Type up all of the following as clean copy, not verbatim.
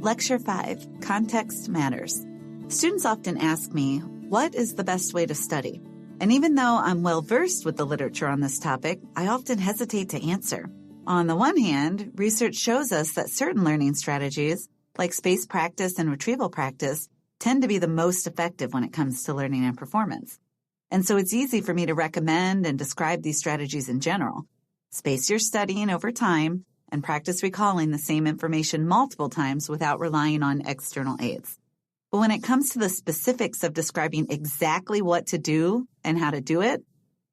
Lecture 5, Context Matters. Students often ask me, what is the best way to study? And even though I'm well-versed with the literature on this topic, I often hesitate to answer. On the one hand, research shows us that certain learning strategies, like spaced practice and retrieval practice, tend to be the most effective when it comes to learning and performance. And so it's easy for me to recommend and describe these strategies in general. Space your studying over time and practice recalling the same information multiple times without relying on external aids. But when it comes to the specifics of describing exactly what to do and how to do it,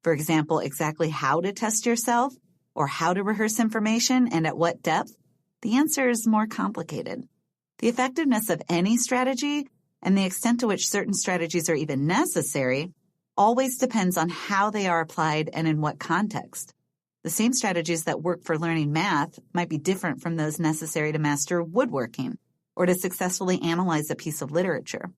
for example, exactly how to test yourself or how to rehearse information and at what depth, the answer is more complicated. The effectiveness of any strategy and the extent to which certain strategies are even necessary always depends on how they are applied and in what context. The same strategies that work for learning math might be different from those necessary to master woodworking or to successfully analyze a piece of literature.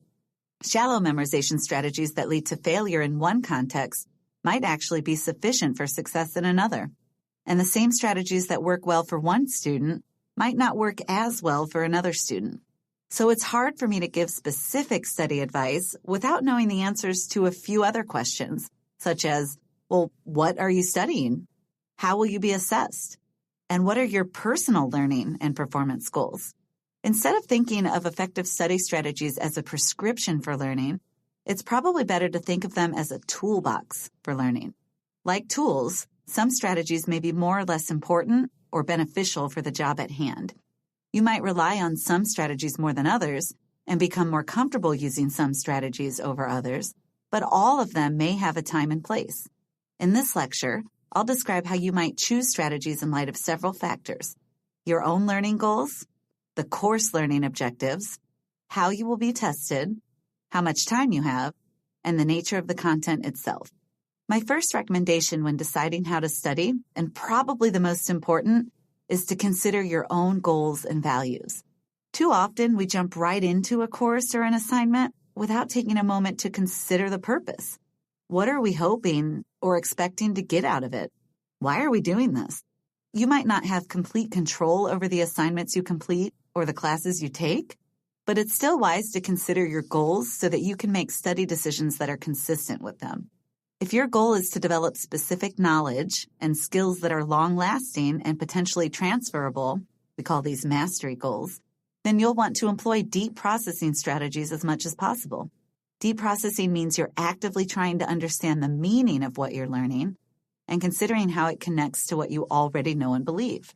Shallow memorization strategies that lead to failure in one context might actually be sufficient for success in another. And the same strategies that work well for one student might not work as well for another student. So it's hard for me to give specific study advice without knowing the answers to a few other questions, such as, well, what are you studying? How will you be assessed? And what are your personal learning and performance goals? Instead of thinking of effective study strategies as a prescription for learning, it's probably better to think of them as a toolbox for learning. Like tools, some strategies may be more or less important or beneficial for the job at hand. You might rely on some strategies more than others and become more comfortable using some strategies over others, but all of them may have a time and place. In this lecture, I'll describe how you might choose strategies in light of several factors: your own learning goals, the course learning objectives, how you will be tested, how much time you have, and the nature of the content itself. My first recommendation when deciding how to study, and probably the most important, is to consider your own goals and values. Too often, we jump right into a course or an assignment without taking a moment to consider the purpose. What are we hoping or expecting to get out of it? Why are we doing this? You might not have complete control over the assignments you complete or the classes you take, but it's still wise to consider your goals so that you can make study decisions that are consistent with them. If your goal is to develop specific knowledge and skills that are long-lasting and potentially transferable, we call these mastery goals, then you'll want to employ deep processing strategies as much as possible. Deep processing means you're actively trying to understand the meaning of what you're learning and considering how it connects to what you already know and believe.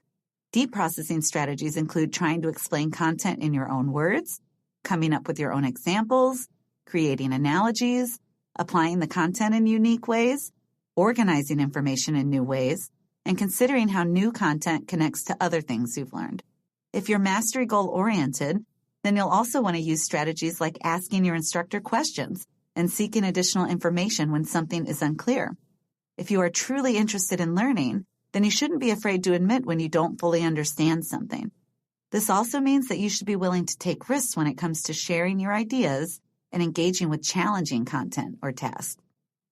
Deep processing strategies include trying to explain content in your own words, coming up with your own examples, creating analogies, applying the content in unique ways, organizing information in new ways, and considering how new content connects to other things you've learned. If you're mastery goal-oriented, then you'll also want to use strategies like asking your instructor questions and seeking additional information when something is unclear. If you are truly interested in learning, then you shouldn't be afraid to admit when you don't fully understand something. This also means that you should be willing to take risks when it comes to sharing your ideas and engaging with challenging content or tasks.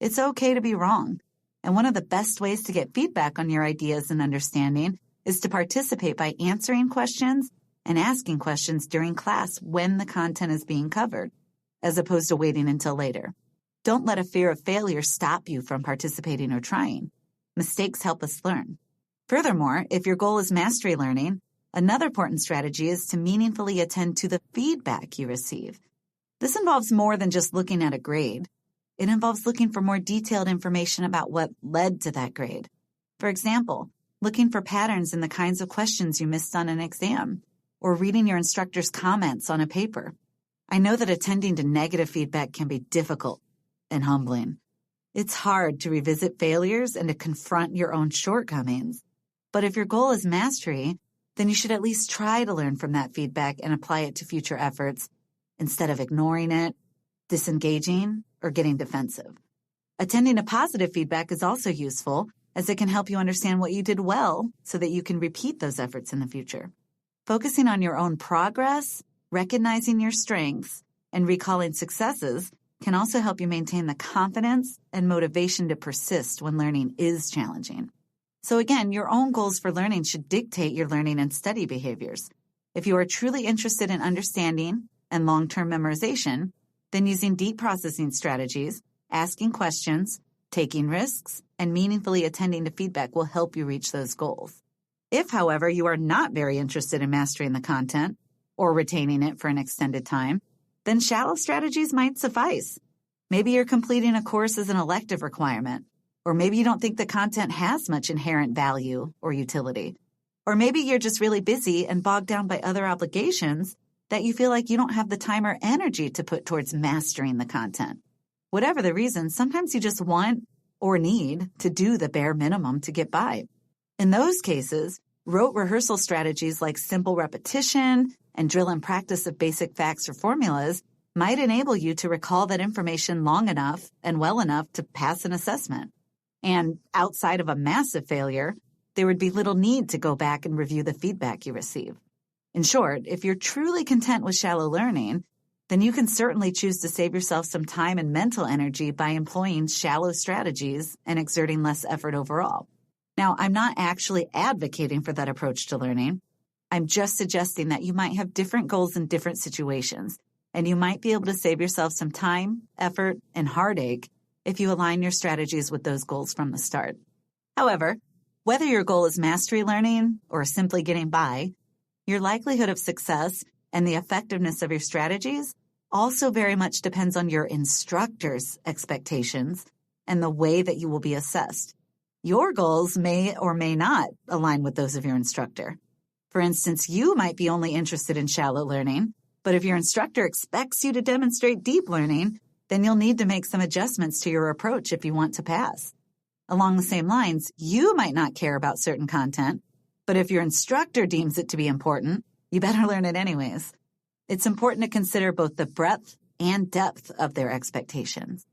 It's okay to be wrong, and one of the best ways to get feedback on your ideas and understanding is to participate by answering questions and asking questions during class when the content is being covered, as opposed to waiting until later. Don't let a fear of failure stop you from participating or trying. Mistakes help us learn. Furthermore, if your goal is mastery learning, another important strategy is to meaningfully attend to the feedback you receive. This involves more than just looking at a grade. It involves looking for more detailed information about what led to that grade. For example, looking for patterns in the kinds of questions you missed on an exam, or reading your instructor's comments on a paper. I know that attending to negative feedback can be difficult and humbling. It's hard to revisit failures and to confront your own shortcomings. But if your goal is mastery, then you should at least try to learn from that feedback and apply it to future efforts instead of ignoring it, disengaging, or getting defensive. Attending to positive feedback is also useful, as it can help you understand what you did well so that you can repeat those efforts in the future. Focusing on your own progress, recognizing your strengths, and recalling successes can also help you maintain the confidence and motivation to persist when learning is challenging. So again, your own goals for learning should dictate your learning and study behaviors. If you are truly interested in understanding and long-term memorization, then using deep processing strategies, asking questions, taking risks, and meaningfully attending to feedback will help you reach those goals. If, however, you are not very interested in mastering the content or retaining it for an extended time, then shallow strategies might suffice. Maybe you're completing a course as an elective requirement, or maybe you don't think the content has much inherent value or utility. Or maybe you're just really busy and bogged down by other obligations that you feel like you don't have the time or energy to put towards mastering the content. Whatever the reason, sometimes you just want or need to do the bare minimum to get by. In those cases, rote rehearsal strategies like simple repetition and drill and practice of basic facts or formulas might enable you to recall that information long enough and well enough to pass an assessment. And outside of a massive failure, there would be little need to go back and review the feedback you receive. In short, if you're truly content with shallow learning, then you can certainly choose to save yourself some time and mental energy by employing shallow strategies and exerting less effort overall. Now, I'm not actually advocating for that approach to learning. I'm just suggesting that you might have different goals in different situations, and you might be able to save yourself some time, effort, and heartache if you align your strategies with those goals from the start. However, whether your goal is mastery learning or simply getting by, your likelihood of success and the effectiveness of your strategies also very much depends on your instructor's expectations and the way that you will be assessed. Your goals may or may not align with those of your instructor. For instance, you might be only interested in shallow learning, but if your instructor expects you to demonstrate deep learning, then you'll need to make some adjustments to your approach if you want to pass. Along the same lines, you might not care about certain content, but if your instructor deems it to be important, you better learn it anyways. It's important to consider both the breadth and depth of their expectations.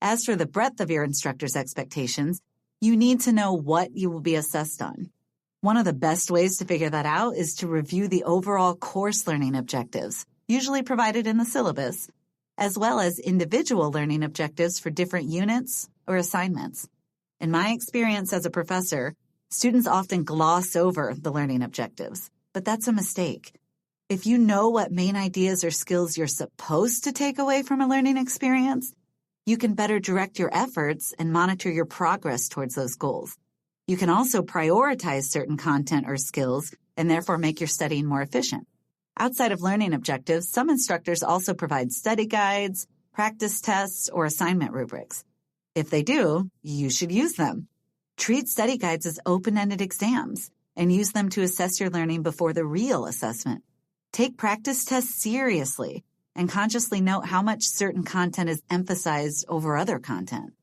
As for the breadth of your instructor's expectations, you need to know what you will be assessed on. One of the best ways to figure that out is to review the overall course learning objectives, usually provided in the syllabus, as well as individual learning objectives for different units or assignments. In my experience as a professor, students often gloss over the learning objectives, but that's a mistake. If you know what main ideas or skills you're supposed to take away from a learning experience, you can better direct your efforts and monitor your progress towards those goals. You can also prioritize certain content or skills and therefore make your studying more efficient. Outside of learning objectives, some instructors also provide study guides, practice tests, or assignment rubrics. If they do, you should use them. Treat study guides as open-ended exams and use them to assess your learning before the real assessment. Take practice tests seriously and consciously note how much certain content is emphasized over other content.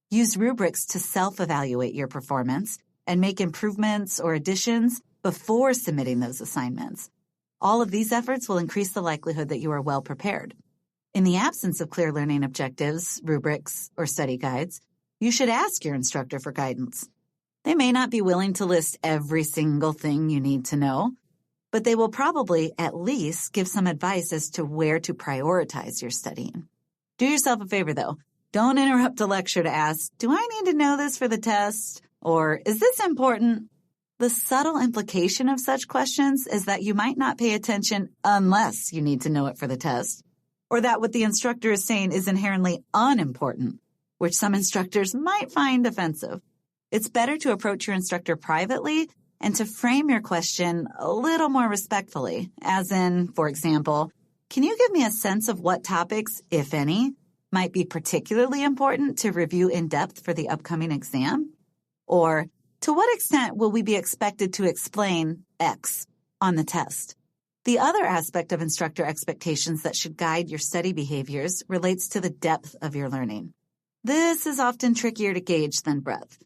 Use rubrics to self-evaluate your performance and make improvements or additions before submitting those assignments. All of these efforts will increase the likelihood that you are well prepared. In the absence of clear learning objectives, rubrics, or study guides, you should ask your instructor for guidance. They may not be willing to list every single thing you need to know, but they will probably at least give some advice as to where to prioritize your studying. Do yourself a favor, though. Don't interrupt a lecture to ask, "Do I need to know this for the test?" Or, "Is this important?" The subtle implication of such questions is that you might not pay attention unless you need to know it for the test, or that what the instructor is saying is inherently unimportant, which some instructors might find offensive. It's better to approach your instructor privately and to frame your question a little more respectfully, as in, for example, "Can you give me a sense of what topics, if any, might be particularly important to review in depth for the upcoming exam?" Or, "To what extent will we be expected to explain X on the test?" The other aspect of instructor expectations that should guide your study behaviors relates to the depth of your learning. This is often trickier to gauge than breadth.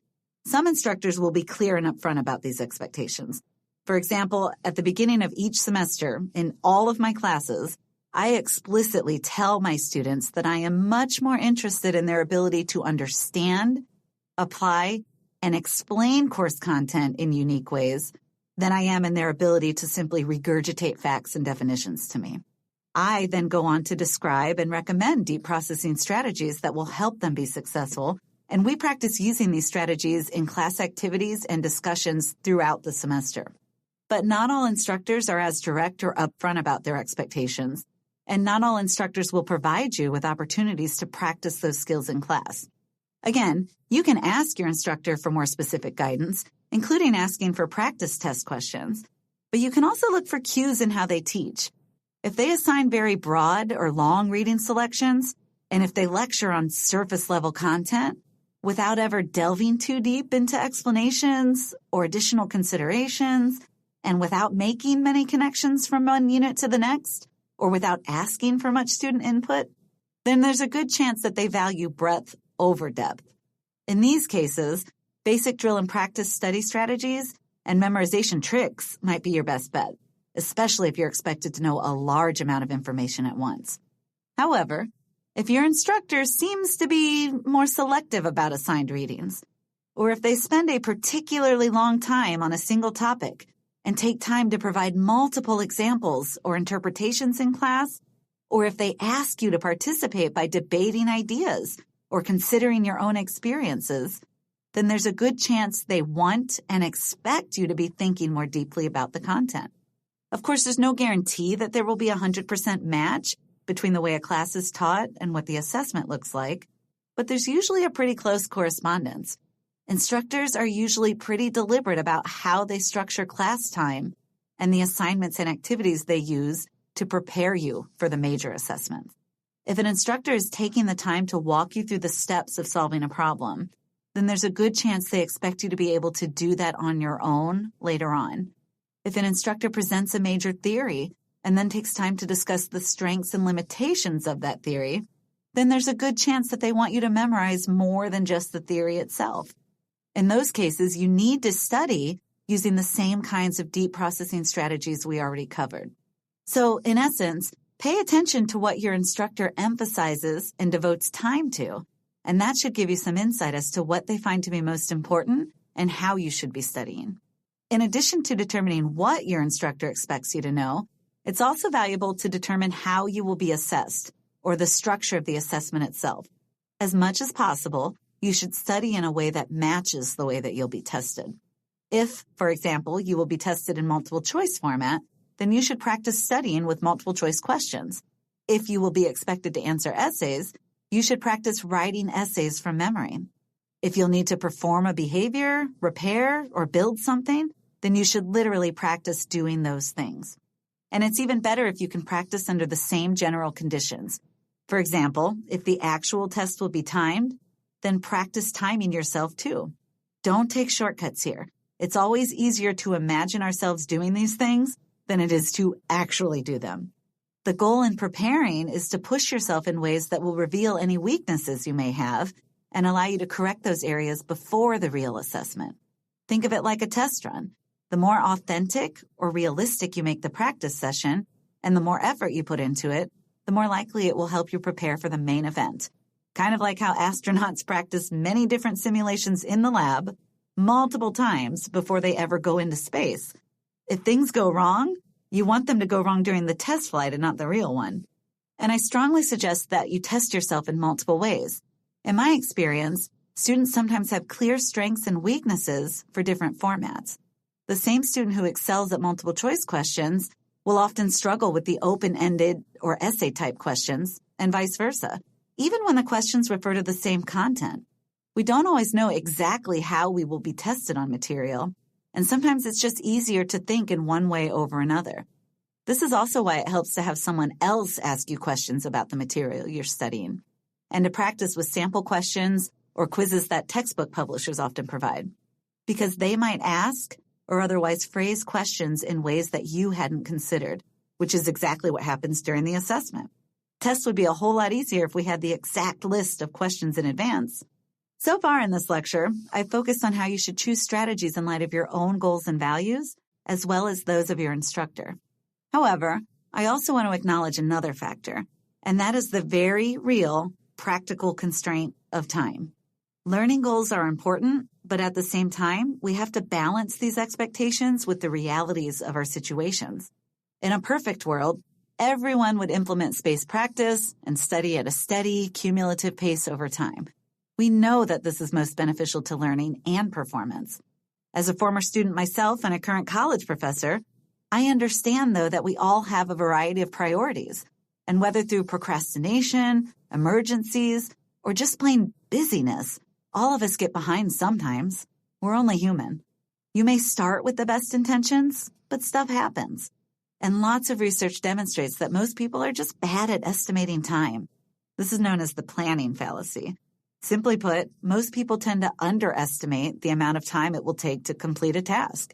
Some instructors will be clear and upfront about these expectations. For example, at the beginning of each semester, in all of my classes, I explicitly tell my students that I am much more interested in their ability to understand, apply, and explain course content in unique ways than I am in their ability to simply regurgitate facts and definitions to me. I then go on to describe and recommend deep processing strategies that will help them be successful, and we practice using these strategies in class activities and discussions throughout the semester. But not all instructors are as direct or upfront about their expectations, and not all instructors will provide you with opportunities to practice those skills in class. Again, you can ask your instructor for more specific guidance, including asking for practice test questions, but you can also look for cues in how they teach. If they assign very broad or long reading selections, and if they lecture on surface-level content without ever delving too deep into explanations or additional considerations, and without making many connections from one unit to the next, or without asking for much student input, then there's a good chance that they value breadth over depth. In these cases, basic drill and practice study strategies and memorization tricks might be your best bet, especially if you're expected to know a large amount of information at once. However, if your instructor seems to be more selective about assigned readings, or if they spend a particularly long time on a single topic and take time to provide multiple examples or interpretations in class, or if they ask you to participate by debating ideas or considering your own experiences, then there's a good chance they want and expect you to be thinking more deeply about the content. Of course, there's no guarantee that there will be a 100% match between the way a class is taught and what the assessment looks like, but there's usually a pretty close correspondence. Instructors are usually pretty deliberate about how they structure class time and the assignments and activities they use to prepare you for the major assessments. If an instructor is taking the time to walk you through the steps of solving a problem, then there's a good chance they expect you to be able to do that on your own later on. If an instructor presents a major theory and then takes time to discuss the strengths and limitations of that theory, then there's a good chance that they want you to memorize more than just the theory itself. In those cases, you need to study using the same kinds of deep processing strategies we already covered. So, in essence, pay attention to what your instructor emphasizes and devotes time to, and that should give you some insight as to what they find to be most important and how you should be studying. In addition to determining what your instructor expects you to know, it's also valuable to determine how you will be assessed, or the structure of the assessment itself. As much as possible, you should study in a way that matches the way that you'll be tested. If, for example, you will be tested in multiple choice format, then you should practice studying with multiple choice questions. If you will be expected to answer essays, you should practice writing essays from memory. If you'll need to perform a behavior, repair, or build something, then you should literally practice doing those things. And it's even better if you can practice under the same general conditions. For example, if the actual test will be timed, then practice timing yourself too. Don't take shortcuts here. It's always easier to imagine ourselves doing these things than it is to actually do them. The goal in preparing is to push yourself in ways that will reveal any weaknesses you may have and allow you to correct those areas before the real assessment. Think of it like a test run. The more authentic or realistic you make the practice session and the more effort you put into it, the more likely it will help you prepare for the main event. Kind of like how astronauts practice many different simulations in the lab multiple times before they ever go into space. If things go wrong, you want them to go wrong during the test flight and not the real one. And I strongly suggest that you test yourself in multiple ways. In my experience, students sometimes have clear strengths and weaknesses for different formats. The same student who excels at multiple choice questions will often struggle with the open-ended or essay-type questions, and vice versa, even when the questions refer to the same content. We don't always know exactly how we will be tested on material, and sometimes it's just easier to think in one way over another. This is also why it helps to have someone else ask you questions about the material you're studying, and to practice with sample questions or quizzes that textbook publishers often provide, because they might ask or otherwise phrase questions in ways that you hadn't considered, which is exactly what happens during the assessment. Tests would be a whole lot easier if we had the exact list of questions in advance. So far in this lecture, I've focused on how you should choose strategies in light of your own goals and values, as well as those of your instructor. However, I also want to acknowledge another factor, and that is the very real, practical constraint of time. Learning goals are important, but at the same time, we have to balance these expectations with the realities of our situations. In a perfect world, everyone would implement spaced practice and study at a steady, cumulative pace over time. We know that this is most beneficial to learning and performance. As a former student myself and a current college professor, I understand, though, that we all have a variety of priorities. And whether through procrastination, emergencies, or just plain busyness, all of us get behind sometimes. We're only human. You may start with the best intentions, but stuff happens. And lots of research demonstrates that most people are just bad at estimating time. This is known as the planning fallacy. Simply put, most people tend to underestimate the amount of time it will take to complete a task.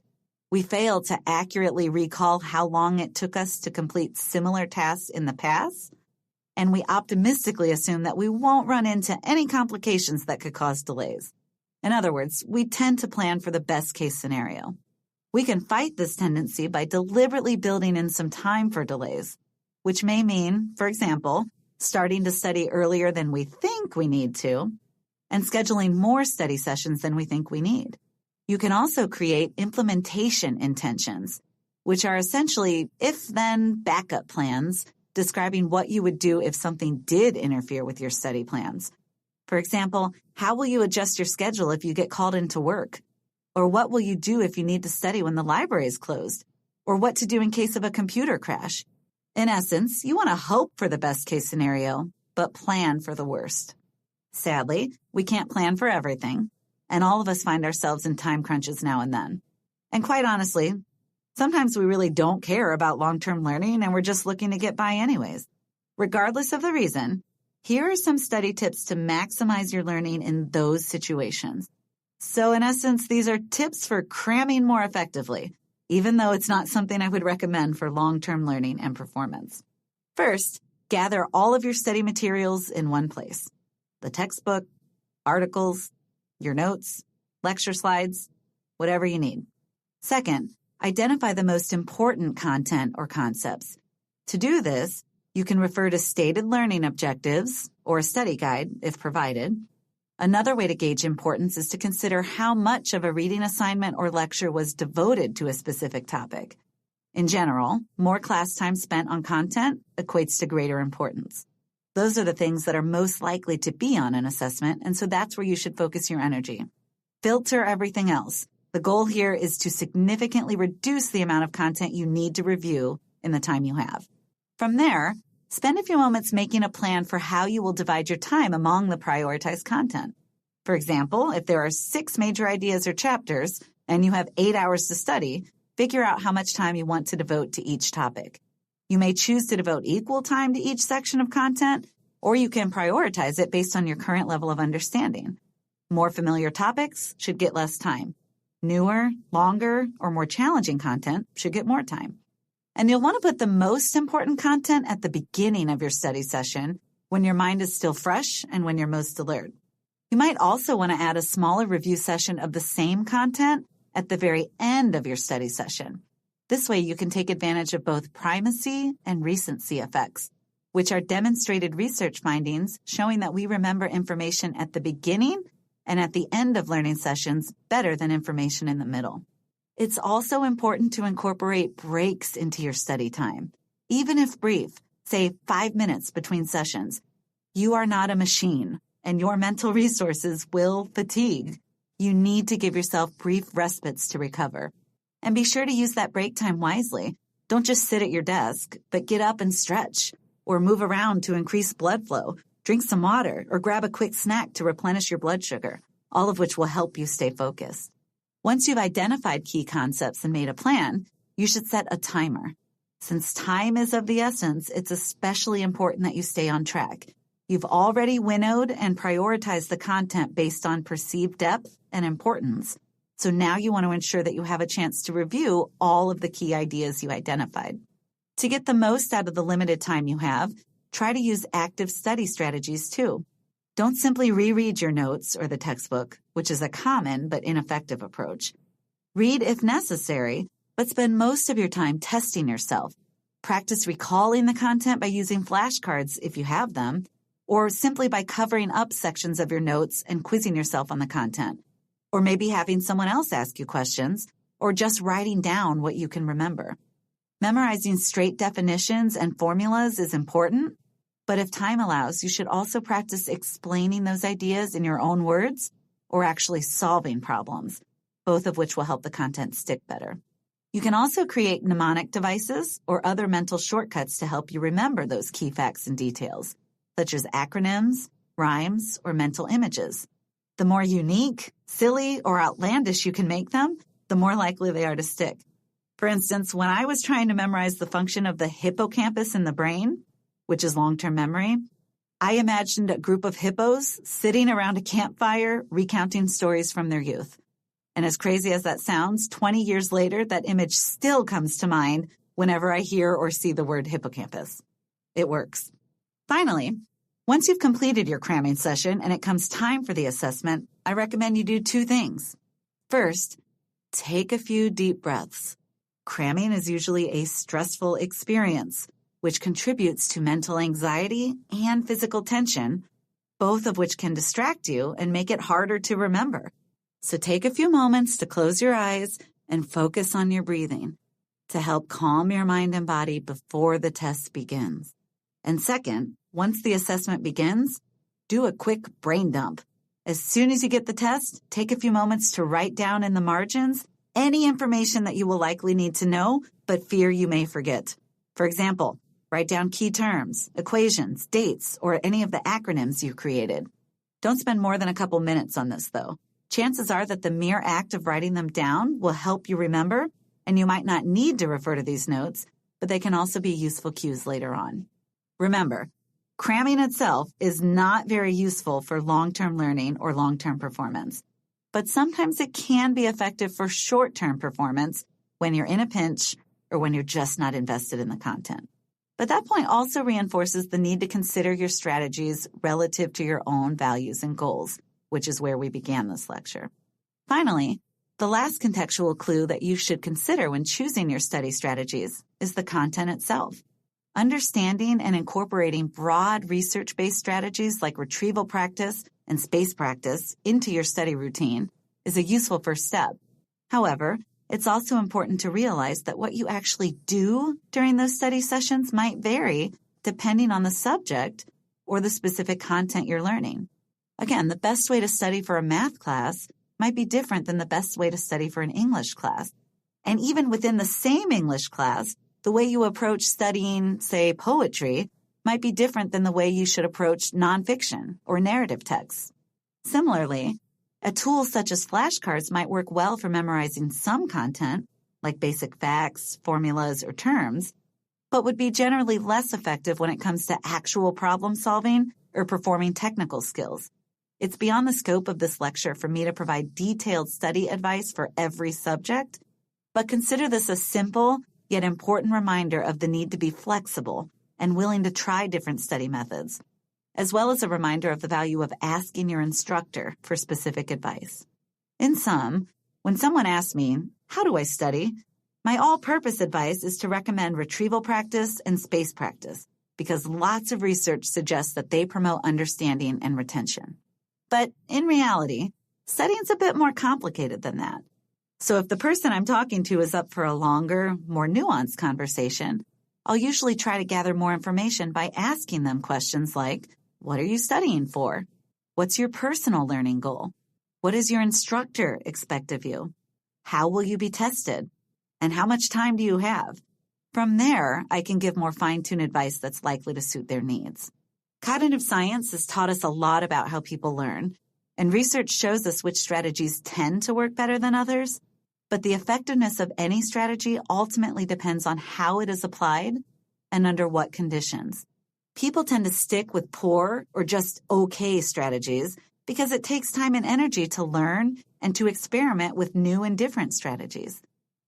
We fail to accurately recall how long it took us to complete similar tasks in the past, and we optimistically assume that we won't run into any complications that could cause delays. In other words, we tend to plan for the best-case scenario. We can fight this tendency by deliberately building in some time for delays, which may mean, for example, starting to study earlier than we think we need to, and scheduling more study sessions than we think we need. You can also create implementation intentions, which are essentially if-then backup plans describing what you would do if something did interfere with your study plans. For example, how will you adjust your schedule if you get called into work? Or what will you do if you need to study when the library is closed? Or what to do in case of a computer crash? In essence, you want to hope for the best-case scenario, but plan for the worst. Sadly, we can't plan for everything, and all of us find ourselves in time crunches now and then. And quite honestly, sometimes we really don't care about long-term learning and we're just looking to get by anyways. Regardless of the reason, here are some study tips to maximize your learning in those situations. So in essence, these are tips for cramming more effectively, even though it's not something I would recommend for long-term learning and performance. First, gather all of your study materials in one place. The textbook, articles, your notes, lecture slides, whatever you need. Second, identify the most important content or concepts. To do this, you can refer to stated learning objectives or a study guide if provided. Another way to gauge importance is to consider how much of a reading assignment or lecture was devoted to a specific topic. In general, more class time spent on content equates to greater importance. Those are the things that are most likely to be on an assessment, and so that's where you should focus your energy. Filter everything else. The goal here is to significantly reduce the amount of content you need to review in the time you have. From there, spend a few moments making a plan for how you will divide your time among the prioritized content. For example, if there are 6 major ideas or chapters and you have 8 hours to study, figure out how much time you want to devote to each topic. You may choose to devote equal time to each section of content, or you can prioritize it based on your current level of understanding. More familiar topics should get less time. Newer, longer, or more challenging content should get more time. And you'll want to put the most important content at the beginning of your study session when your mind is still fresh and when you're most alert. You might also want to add a smaller review session of the same content at the very end of your study session. This way you can take advantage of both primacy and recency effects, which are demonstrated research findings showing that we remember information at the beginning and at the end of learning sessions better than information in the middle. It's also important to incorporate breaks into your study time. Even if brief, say 5 minutes between sessions. You are not a machine, and your mental resources will fatigue. You need to give yourself brief respites to recover. And be sure to use that break time wisely. Don't just sit at your desk, but get up and stretch, or move around to increase blood flow, drink some water, or grab a quick snack to replenish your blood sugar, all of which will help you stay focused. Once you've identified key concepts and made a plan, you should set a timer. Since time is of the essence, it's especially important that you stay on track. You've already winnowed and prioritized the content based on perceived depth and importance. So now you want to ensure that you have a chance to review all of the key ideas you identified. To get the most out of the limited time you have, try to use active study strategies too. Don't simply reread your notes or the textbook, which is a common but ineffective approach. Read if necessary, but spend most of your time testing yourself. Practice recalling the content by using flashcards if you have them, or simply by covering up sections of your notes and quizzing yourself on the content. Or maybe having someone else ask you questions, or just writing down what you can remember. Memorizing straight definitions and formulas is important, but if time allows, you should also practice explaining those ideas in your own words or actually solving problems. both of which will help the content stick better. You can also create mnemonic devices or other mental shortcuts to help you remember those key facts and details, such as acronyms, rhymes, or mental images. The more unique, silly, or outlandish you can make them, the more likely they are to stick. For instance, when I was trying to memorize the function of the hippocampus in the brain, which is long-term memory, I imagined a group of hippos sitting around a campfire recounting stories from their youth. And as crazy as that sounds, 20 years later, that image still comes to mind whenever I hear or see the word hippocampus. It works. Finally, once you've completed your cramming session and it comes time for the assessment, I recommend you do two things. First, take a few deep breaths. Cramming is usually a stressful experience, which contributes to mental anxiety and physical tension, both of which can distract you and make it harder to remember. So take a few moments to close your eyes and focus on your breathing to help calm your mind and body before the test begins. And second, once the assessment begins, do a quick brain dump. As soon as you get the test, take a few moments to write down in the margins any information that you will likely need to know, but fear you may forget. For example, write down key terms, equations, dates, or any of the acronyms you created. Don't spend more than a couple minutes on this, though. Chances are that the mere act of writing them down will help you remember, and you might not need to refer to these notes, but they can also be useful cues later on. Remember, cramming itself is not very useful for long-term learning or long-term performance, but sometimes it can be effective for short-term performance when you're in a pinch or when you're just not invested in the content. But that point also reinforces the need to consider your strategies relative to your own values and goals, which is where we began this lecture. Finally, the last contextual clue that you should consider when choosing your study strategies is the content itself. Understanding and incorporating broad research-based strategies like retrieval practice and space practice into your study routine is a useful first step. However, it's also important to realize that what you actually do during those study sessions might vary depending on the subject or the specific content you're learning. Again, the best way to study for a math class might be different than the best way to study for an English class. And even within the same English class, the way you approach studying, say, poetry might be different than the way you should approach nonfiction or narrative texts. Similarly, a tool such as flashcards might work well for memorizing some content, like basic facts, formulas, or terms, but would be generally less effective when it comes to actual problem solving or performing technical skills. It's beyond the scope of this lecture for me to provide detailed study advice for every subject, but consider this a simple yet important reminder of the need to be flexible and willing to try different study methods, as well as a reminder of the value of asking your instructor for specific advice. In sum, when someone asks me, how do I study? My all-purpose advice is to recommend retrieval practice and space practice, because lots of research suggests that they promote understanding and retention. But in reality, studying's a bit more complicated than that. So if the person I'm talking to is up for a longer, more nuanced conversation, I'll usually try to gather more information by asking them questions like, what are you studying for? What's your personal learning goal? What does your instructor expect of you? How will you be tested? And how much time do you have? From there, I can give more fine-tuned advice that's likely to suit their needs. Cognitive science has taught us a lot about how people learn, and research shows us which strategies tend to work better than others, but the effectiveness of any strategy ultimately depends on how it is applied and under what conditions. People tend to stick with poor or just okay strategies because it takes time and energy to learn and to experiment with new and different strategies.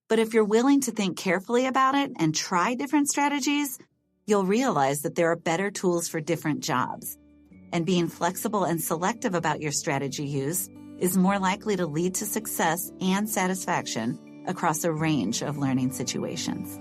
But if you're willing to think carefully about it and try different strategies, you'll realize that there are better tools for different jobs. And being flexible and selective about your strategy use is more likely to lead to success and satisfaction across a range of learning situations.